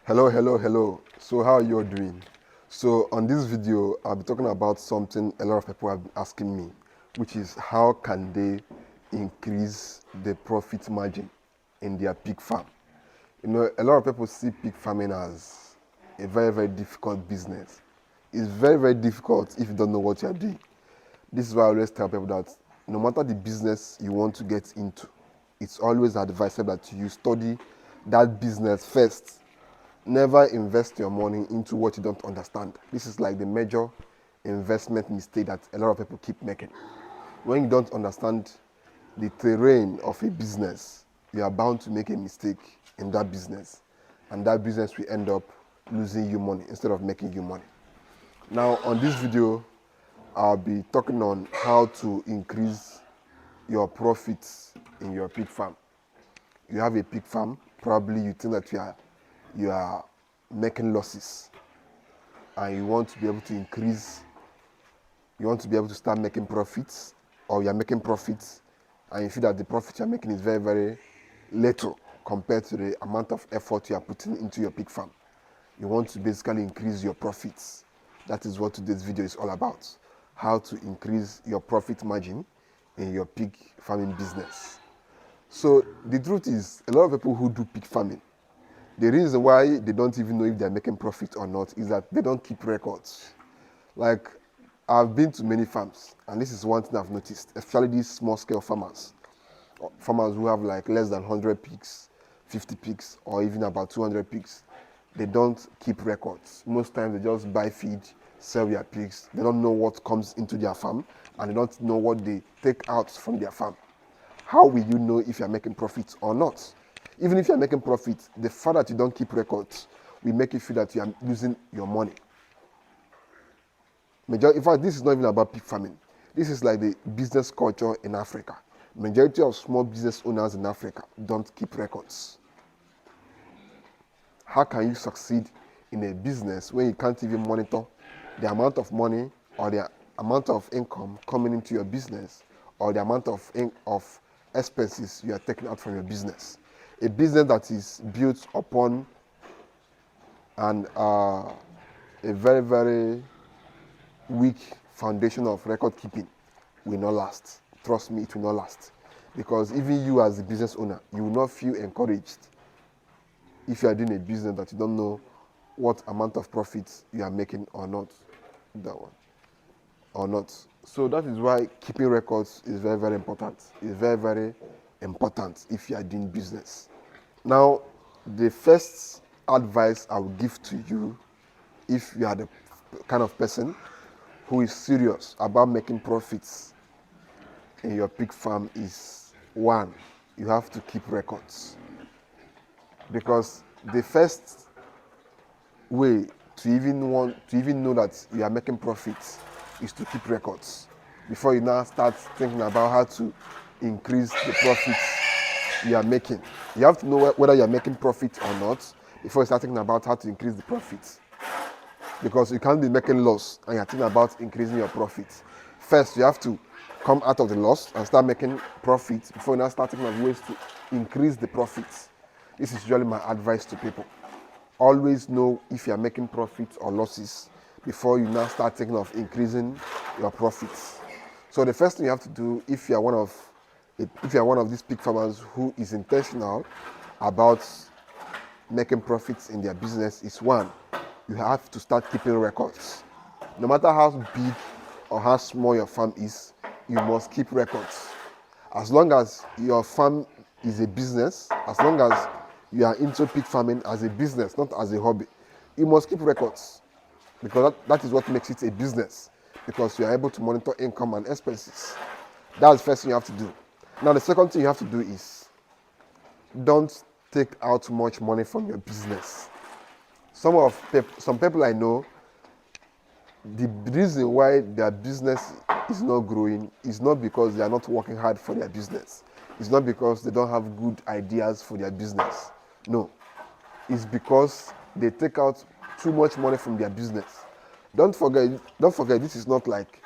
Hello. So how are you all doing? So on this video, I'll be talking about something a lot of people have been asking me, which is how can they increase the profit margin in their pig farm? You know, a lot of people see pig farming as a very difficult business. It's very difficult if you don't know what you're doing. This is why I always tell people that no matter the business you want to get into, it's always advisable that you study that business first. Never invest your money into what you don't understand. This is like the major investment mistake that a lot of people keep making. When you don't understand the terrain of a business, you are bound to make a mistake in that business, and that business will end up losing you money instead of making you money. Now, on this video, I'll be talking on how to increase your profits in your pig farm. You have a pig farm, probably you think that you are making losses, and you want to be able to increase, you want to be able to start making profits, or you are making profits and you feel that the profit you are making is very little compared to the amount of effort you are putting into your pig farm. You want to basically increase your profits. That is what today's video is all about. How to increase your profit margin in your pig farming business. So the truth is, a lot of people who do pig farming, the reason why they don't even know if they're making profit or not is that they don't keep records. Like, I've been to many farms, and this is one thing I've noticed, especially these small-scale farmers who have like less than 100 pigs, 50 pigs, or even about 200 pigs. They don't keep records. Most times they just buy feed, sell their pigs. They don't know what comes into their farm, and they don't know what they take out from their farm. How will you know if you're making profits or not? Even if you're making profits, the fact that you don't keep records will make you feel that you are losing your money. In fact, this is not even about pig farming. This is like the business culture in Africa. Majority of small business owners in Africa don't keep records. How can you succeed in a business when you can't even monitor the amount of money or the amount of income coming into your business, or the amount of expenses you are taking out from your business? A business that is built upon a very weak foundation of record keeping will not last. Trust me, it will not last. Because even you as a business owner, you will not feel encouraged if you are doing a business that you don't know what amount of profits you are making or not. So that is why keeping records is very important. It's very important if you are doing business. Now, the first advice I will give to you, if you are the kind of person who is serious about making profits in your pig farm, is one, you have to keep records. Because the first way to even know that you are making profits is to keep records before you now start thinking about how to increase the profits you are making. You have to know whether you are making profit or not before you start thinking about how to increase the profits. Because you can't be making loss and you're thinking about increasing your profits. First, you have to come out of the loss and start making profits before you now start thinking of ways to increase the profits. This is usually my advice to people. Always know if you are making profits or losses before you now start thinking of increasing your profits. So the first thing you have to do, if you are one of these pig farmers who is intentional about making profits in their business, is one, you have to start keeping records. No matter how big or how small your farm is, you must keep records. As long as your farm is a business, as long as you are into pig farming as a business, not as a hobby, you must keep records. Because that is what makes it a business. Because you are able to monitor income and expenses. That's the first thing you have to do. Now, the second thing you have to do is don't take out much money from your business. Some people I know, the reason why their business is not growing is not because they are not working hard for their business. It's not because they don't have good ideas for their business. No. It's because they take out too much money from their business. Don't forget, this is not like,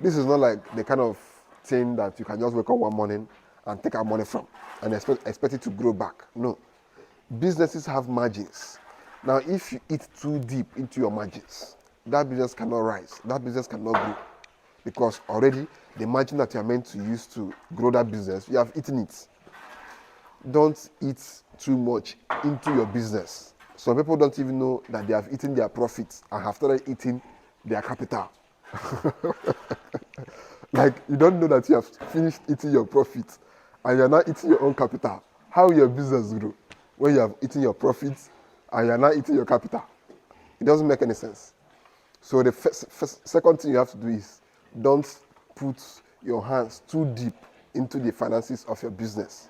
this is not like the kind of thing that you can just wake up one morning and take our money from and expect it to grow back. No. Businesses have margins. Now, if you eat too deep into your margins, that business cannot rise. That business cannot grow because already the margin that you are meant to use to grow that business, you have eaten it. Don't eat too much into your business. Some people don't even know that they have eaten their profits and have started eating their capital. Like, you don't know that you have finished eating your profits and you're not eating your own capital. How will your business grow when you have eaten your profits and you're not eating your capital? It doesn't make any sense. So the second thing you have to do is don't put your hands too deep into the finances of your business.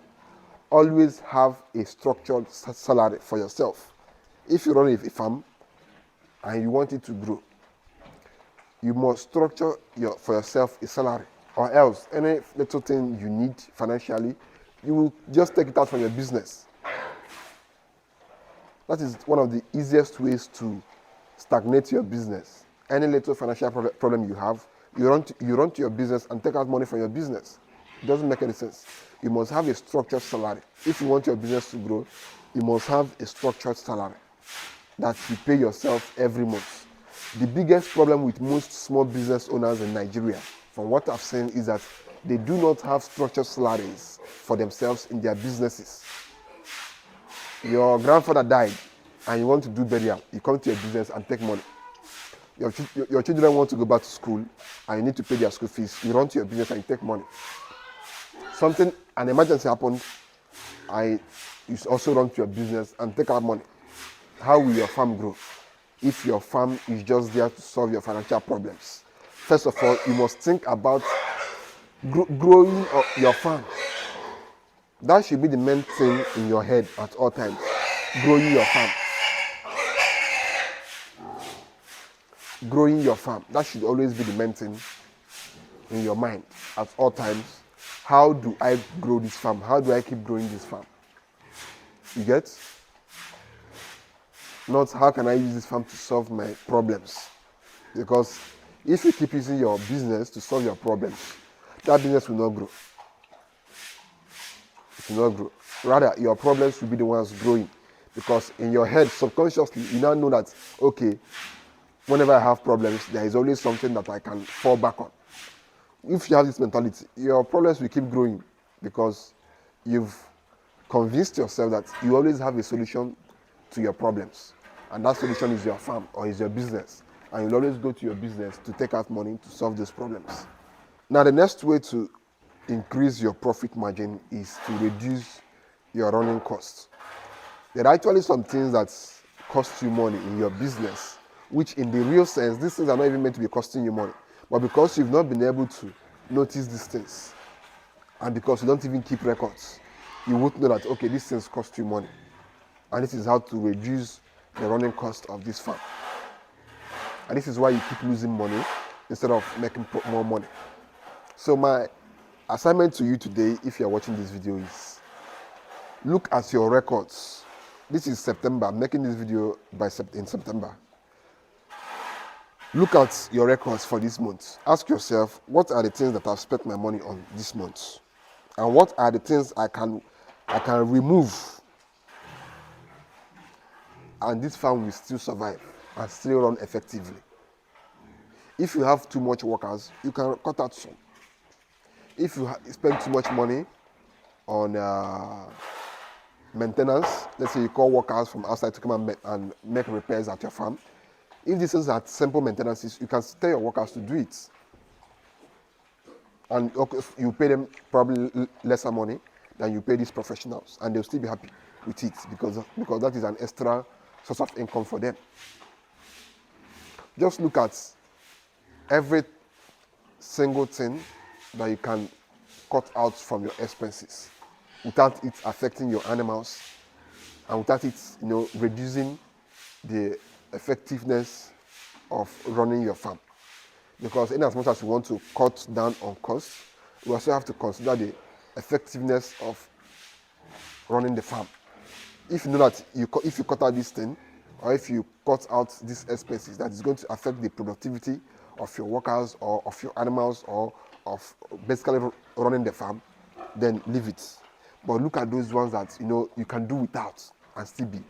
Always have a structured salary for yourself. If you run a farm and you want it to grow, you must structure for yourself a salary, or else any little thing you need financially, you will just take it out from your business. That is one of the easiest ways to stagnate your business. Any little financial problem you have, you run to your business and take out money from your business. It doesn't make any sense. You must have a structured salary. If you want your business to grow, you must have a structured salary that you pay yourself every month. The biggest problem with most small business owners in Nigeria, from what I've seen, is that they do not have structured salaries for themselves in their businesses. Your grandfather died and you want to do burial, you come to your business and take money. Your children want to go back to school and you need to pay their school fees, you run to your business and you take money. An emergency happened, you also run to your business and take out money. How will your farm grow if your farm is just there to solve your financial problems? First of all, you must think about growing your farm. That should be the main thing in your head at all times. Growing your farm. Growing your farm. That should always be the main thing in your mind at all times. How do I grow this farm? How do I keep growing this farm? You get? Not how can I use this farm to solve my problems? Because if you keep using your business to solve your problems, that business will not grow. It will not grow. Rather, your problems will be the ones growing. Because in your head, subconsciously, you now know that, okay, whenever I have problems, there is always something that I can fall back on. If you have this mentality, your problems will keep growing because you've convinced yourself that you always have a solution to your problems. And that solution is your farm or is your business. And you'll always go to your business to take out money to solve those problems. Now, the next way to increase your profit margin is to reduce your running costs. There are actually some things that cost you money in your business, which in the real sense, these things are not even meant to be costing you money. But because you've not been able to notice these things, and because you don't even keep records, you won't know that, okay, these things cost you money. And this is how to reduce the running cost of this farm. And this is why you keep losing money instead of making more money. So my assignment to you today, if you're watching this video, is look at your records. This is September. I'm making this video in September. Look at your records for this month. Ask yourself, what are the things that I've spent my money on this month? And what are the things I can remove? And this farm will still survive and still run effectively. If you have too much workers, you can cut out some. If you spend too much money on maintenance, let's say you call workers from outside to come and make repairs at your farm. If this is at simple maintenances, you can tell your workers to do it. And you pay them probably lesser money than you pay these professionals, and they'll still be happy with it because that is an extra source of income for them. Just look at every single thing that you can cut out from your expenses without it affecting your animals and without it, reducing the effectiveness of running your farm. Because in as much as you want to cut down on costs, we also have to consider the effectiveness of running the farm. If you know that if you cut out this thing, or if you cut out these expenses, that is going to affect the productivity of your workers or of your animals or of basically running the farm, then leave it. But look at those ones that you can do without and still be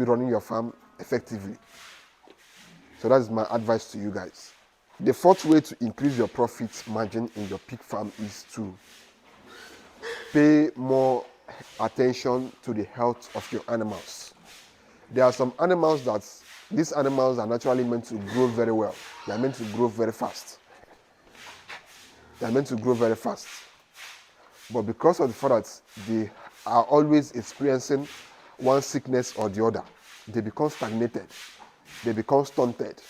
running your farm effectively. So that is my advice to you guys. The fourth way to increase your profit margin in your pig farm is to pay more attention to the health of your animals. There are some animals that these animals are naturally meant to grow very well. They are meant to grow very fast. But because of the fact that they are always experiencing one sickness or the other, they become stagnated. They become stunted.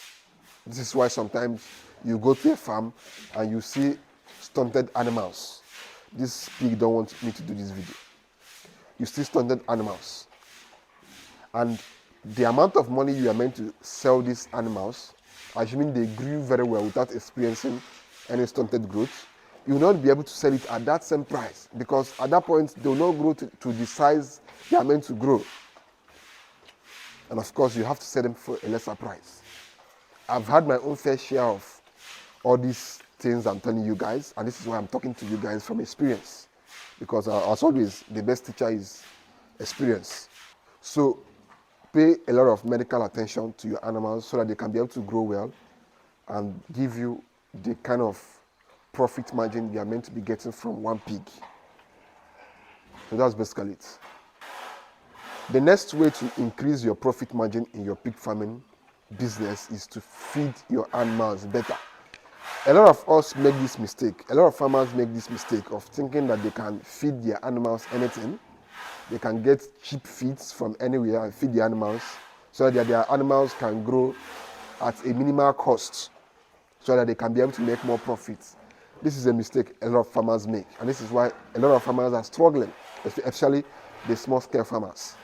This is why sometimes you go to a farm and you see stunted animals. This pig don't want me to do this video. You see stunted animals. And the amount of money you are meant to sell these animals, assuming they grew very well without experiencing any stunted growth, you will not be able to sell it at that same price, because at that point they will not grow to the size they are meant to grow. And of course, you have to sell them for a lesser price. I've had my own fair share of all these things I'm telling you guys, and this is why I'm talking to you guys from experience, because as always, the best teacher is experience. So pay a lot of medical attention to your animals so that they can be able to grow well and give you the kind of profit margin you are meant to be getting from one pig. So that's basically it. The next way to increase your profit margin in your pig farming business is to feed your animals better. A lot of us make this mistake. A lot of farmers make this mistake of thinking that they can feed their animals anything. They can get cheap feeds from anywhere and feed the animals so that their animals can grow at a minimal cost so that they can be able to make more profits. This is a mistake a lot of farmers make, and this is why a lot of farmers are struggling, especially the small-scale farmers.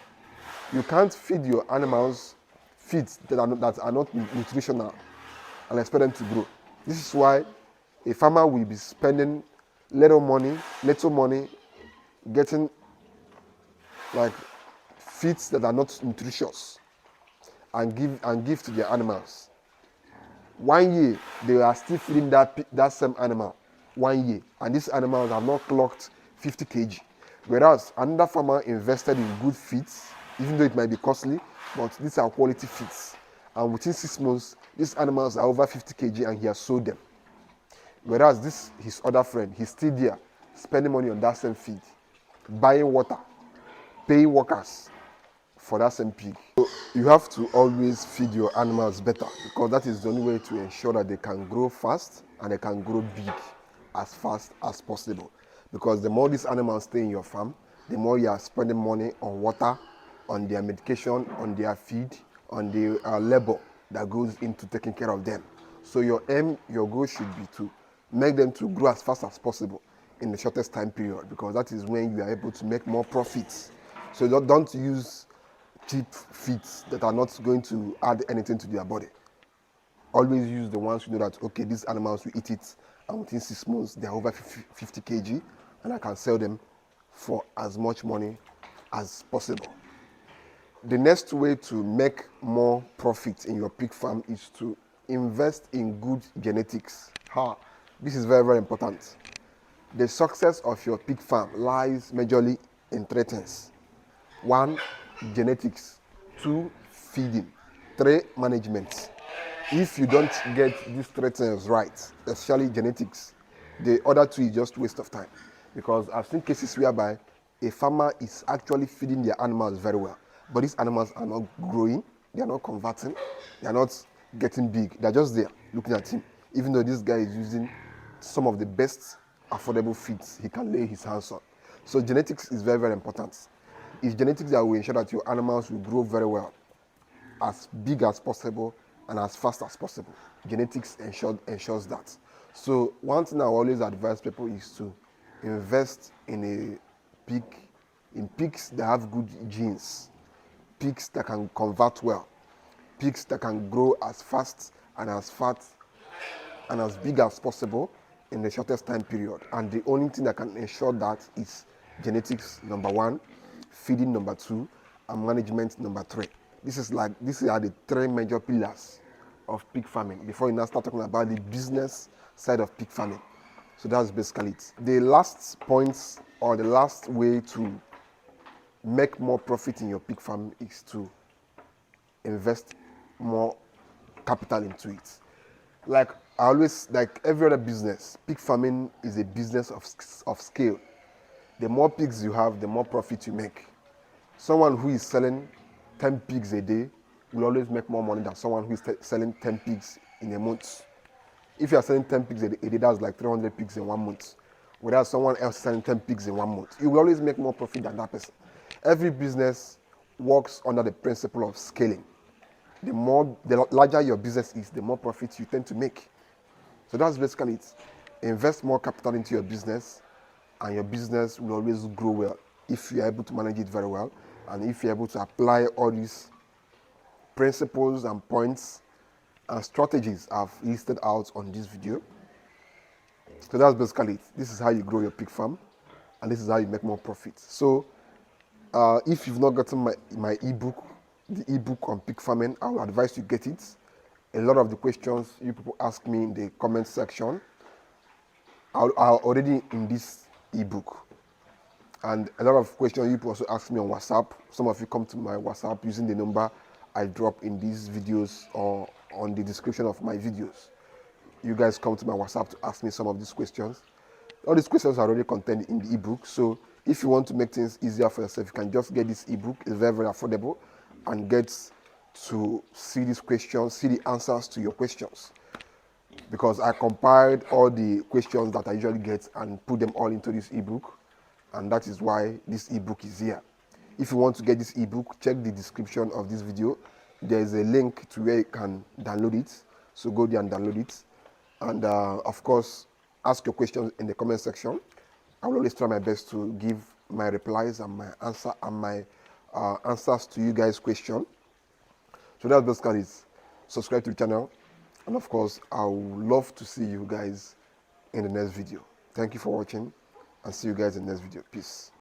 You can't feed your animals feeds that are not nutritional and expect them to grow. This is why a farmer will be spending little money getting like feeds that are not nutritious and give to their animals. 1 year they are still feeding that same animal 1 year, and these animals have not clocked 50 kg. Whereas another farmer invested in good feeds, even though it might be costly, but these are quality feeds. And within 6 months, these animals are over 50 kg and he has sold them. Whereas his other friend, he's still there, spending money on that same feed, buying water, paying workers for that same pig. So you have to always feed your animals better, because that is the only way to ensure that they can grow fast and they can grow big as fast as possible. Because the more these animals stay in your farm, the more you are spending money on water, on their medication, on their feed, on the labor that goes into taking care of them. So your goal should be to make them to grow as fast as possible in the shortest time period, because that is when you are able to make more profits. So don't use cheap feeds that are not going to add anything to their body. Always use the ones you know that, okay, these animals will eat it, and within 6 months they are over 50 kg, and I can sell them for as much money as possible. The next way to make more profit in your pig farm is to invest in good genetics. This is very, very important. The success of your pig farm lies majorly in 3 things. 1, genetics. 2, feeding. 3, management. If you don't get these 3 things right, especially genetics, the other 2 is just waste of time. Because I've seen cases whereby a farmer is actually feeding their animals very well, but these animals are not growing, they are not converting, they are not getting big. They're just there looking at him, even though this guy is using some of the best affordable feeds he can lay his hands on. So genetics is very, very important. It's genetics that will ensure that your animals will grow very well, as big as possible and as fast as possible. Genetics ensures that. So one thing I always advise people is to invest in pigs that have good genes, pigs that can convert well, pigs that can grow as fast and as fat and as big as possible in the shortest time period. And the only thing that can ensure that is genetics, number 1, feeding, number 2, and management, number 3. These are the 3 major pillars of pig farming before you now start talking about the business side of pig farming. So that's basically it. The last point or the last way to make more profit in your pig farm is to invest more capital into it. Like I always, like every other business, pig farming is a business of scale. The more pigs you have, the more profit you make. Someone who is selling 10 pigs a day will always make more money than someone who is selling 10 pigs in a month. If you are selling 10 pigs a day, that's like 300 pigs in 1 month. Whereas someone else selling 10 pigs in 1 month, you will always make more profit than that person. Every business works under the principle of scaling. The larger your business is, the more profit you tend to make. So that's basically it. Invest more capital into your business, and your business will always grow well if you're able to manage it very well, and if you're able to apply all these principles and points and strategies I've listed out on this video. So that's basically it. This is how you grow your pig farm, and this is how you make more profit. So if you've not gotten my ebook, the ebook on pig farming, I would advise you get it. A lot of the questions you people ask me in the comment section are already in this ebook. And a lot of questions you people also ask me on WhatsApp. Some of you come to my WhatsApp using the number I drop in these videos or on the description of my videos. You guys come to my WhatsApp to ask me some of these questions. All these questions are already contained in the ebook. So if you want to make things easier for yourself, you can just get this ebook. It's very, very affordable, and get to see these questions, see the answers to your questions. Because I compiled all the questions that I usually get and put them all into this ebook, and that is why this ebook is here. If you want to get this ebook, check the description of this video. There is a link to where you can download it. So go there and download it. And of course, ask your questions in the comment section. I will always try my best to give my replies and my answers to you guys' questions. So that's basically it. Subscribe to the channel, and of course, I would love to see you guys in the next video. Thank you for watching, and see you guys in the next video. Peace.